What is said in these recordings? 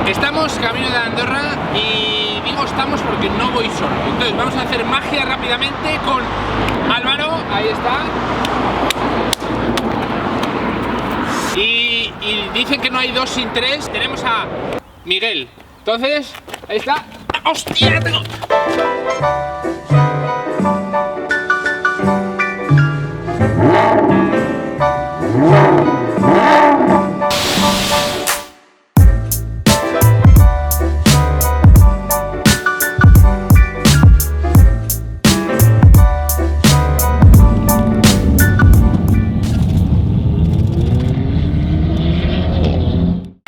Estamos camino de Andorra y digo estamos porque no voy solo. Entonces vamos a hacer magia rápidamente con Álvaro, ahí está. Y dicen que no hay 2 sin 3. Tenemos a Miguel. Entonces, ahí está. ¡Hostia! Tengo...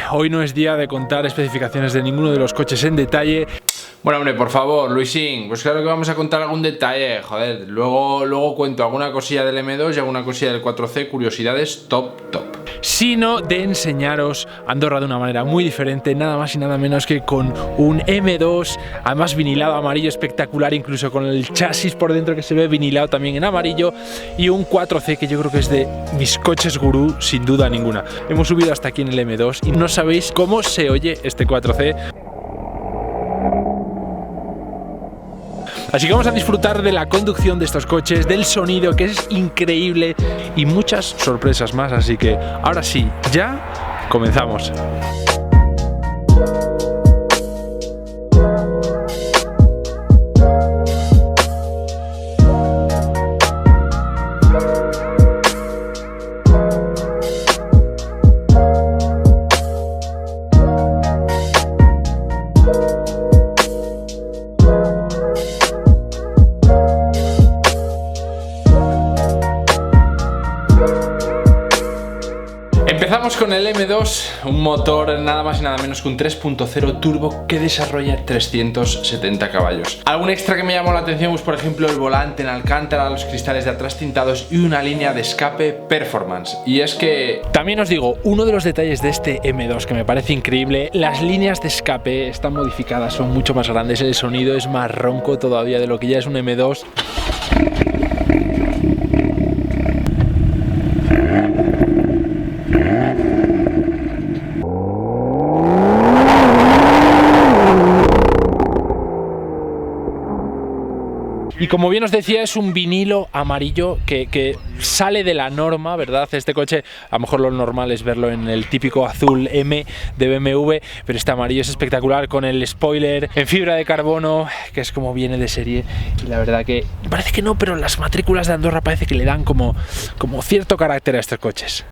Hoy no es día de contar especificaciones de ninguno de los coches en detalle. Bueno, hombre, por favor, Luisín, pues claro que vamos a contar algún detalle, joder. Luego cuento alguna cosilla del M2 y alguna cosilla del 4C, curiosidades top. Sino de enseñaros Andorra de una manera muy diferente, nada más y nada menos que con un M2, además vinilado amarillo espectacular, incluso con el chasis por dentro que se ve vinilado también en amarillo, y un 4C que yo creo que es de mis coches gurú sin duda ninguna. Hemos subido hasta aquí en el M2 y no sabéis cómo se oye este 4C. Así que vamos a disfrutar de la conducción de estos coches, del sonido que es increíble y muchas sorpresas más, así que ahora sí, ya comenzamos. Empezamos con el M2, un motor nada más y nada menos que un 3.0 turbo que desarrolla 370 caballos. Algún extra que me llamó la atención, pues por ejemplo el volante en alcántara, los cristales de atrás tintados y una línea de escape performance. Y es que... También os digo, uno de los detalles de este M2 que me parece increíble, las líneas de escape están modificadas, son mucho más grandes, el sonido es más ronco todavía de lo que ya es un M2. Y como bien os decía, es un vinilo amarillo que sale de la norma, ¿verdad? Este coche, a lo mejor lo normal es verlo en el típico azul M de BMW, pero este amarillo es espectacular con el spoiler en fibra de carbono, que es como viene de serie. Y la verdad que parece que no, pero las matrículas de Andorra parece que le dan como cierto carácter a estos coches.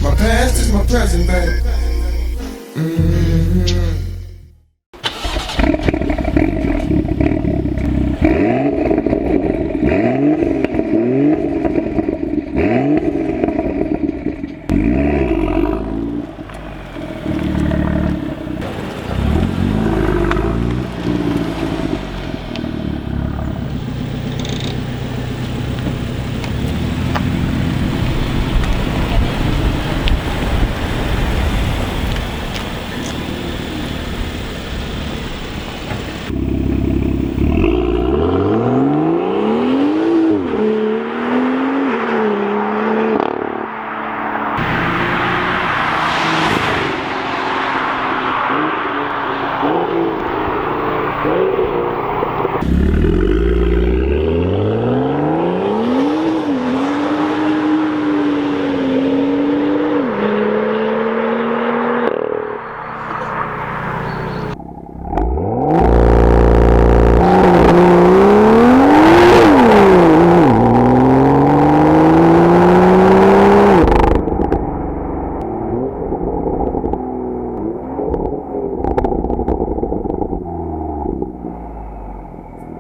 My past is my present, baby.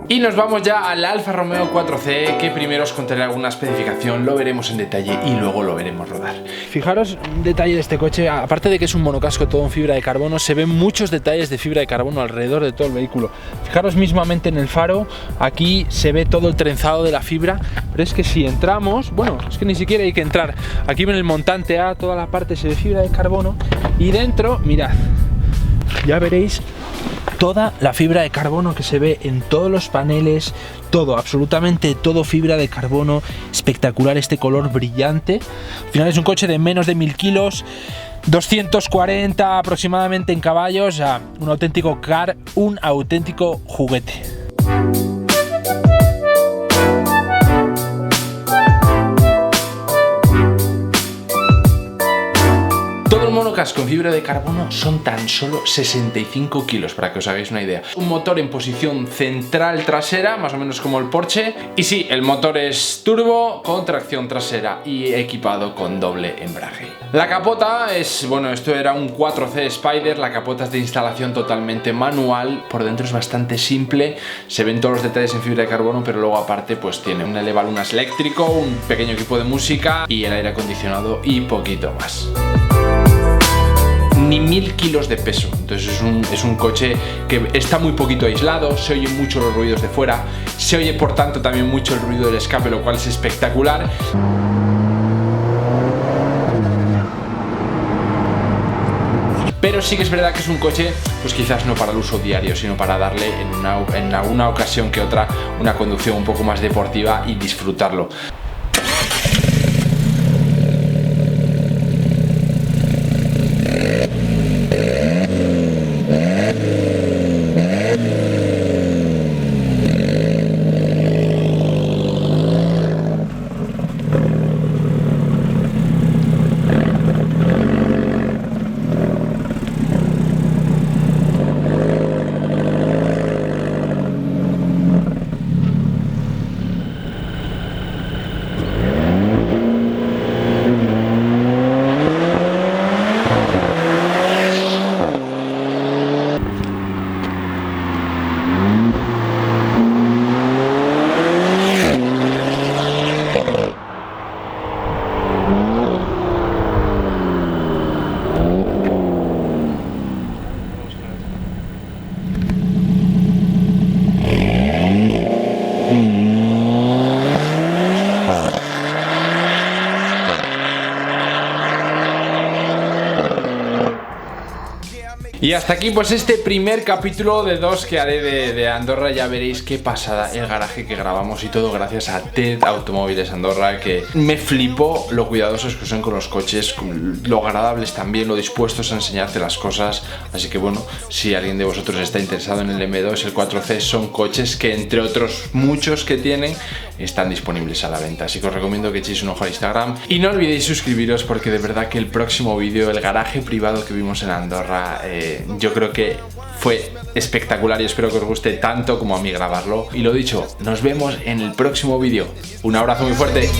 Y nos vamos ya al Alfa Romeo 4C, que primero os contaré alguna especificación, lo veremos en detalle y luego lo veremos rodar. Fijaros un detalle de este coche, aparte de que es un monocasco todo en fibra de carbono, se ven muchos detalles de fibra de carbono alrededor de todo el vehículo. Fijaros mismamente en el faro, aquí se ve todo el trenzado de la fibra, pero es que si entramos, bueno, es que ni siquiera hay que entrar. Aquí ven el montante A, toda la parte se ve fibra de carbono y dentro, mirad, ya veréis toda la fibra de carbono que se ve en todos los paneles, todo, absolutamente todo fibra de carbono, espectacular este color brillante. Al final es un coche de menos de 1000 kilos, 240 aproximadamente en caballos, un auténtico car, un auténtico juguete. Todo el monocasco en fibra de carbono son tan solo 65 kilos, para que os hagáis una idea. Un motor en posición central trasera, más o menos como el Porsche. Y sí, el motor es turbo con tracción trasera y equipado con doble embrague. La capota es, bueno, esto era un 4C Spider, la capota es de instalación totalmente manual, por dentro es bastante simple, se ven todos los detalles en fibra de carbono, pero luego aparte pues tiene un elevalunas eléctrico, un pequeño equipo de música y el aire acondicionado y poquito más. Ni 1000 kilos de peso, entonces es un coche que está muy poquito aislado, se oyen mucho los ruidos de fuera, se oye por tanto también mucho el ruido del escape, lo cual es espectacular. Pero sí que es verdad que es un coche, pues quizás no para el uso diario, sino para darle en alguna ocasión que otra una conducción un poco más deportiva y disfrutarlo. Y hasta aquí pues este primer capítulo de 2 que haré de Andorra. Ya veréis qué pasada el garaje que grabamos y todo gracias a TED Automóviles Andorra, que me flipó lo cuidadosos que son con los coches, lo agradables también, lo dispuestos a enseñarte las cosas. Así que bueno, si alguien de vosotros está interesado en el M2, el 4C, son coches que entre otros muchos que tienen están disponibles a la venta. Así que os recomiendo que echéis un ojo al Instagram y no olvidéis suscribiros, porque de verdad que el próximo vídeo, el garaje privado que vimos en Andorra, yo creo que fue espectacular y espero que os guste tanto como a mí grabarlo. Y lo dicho, nos vemos en el próximo vídeo. Un abrazo muy fuerte.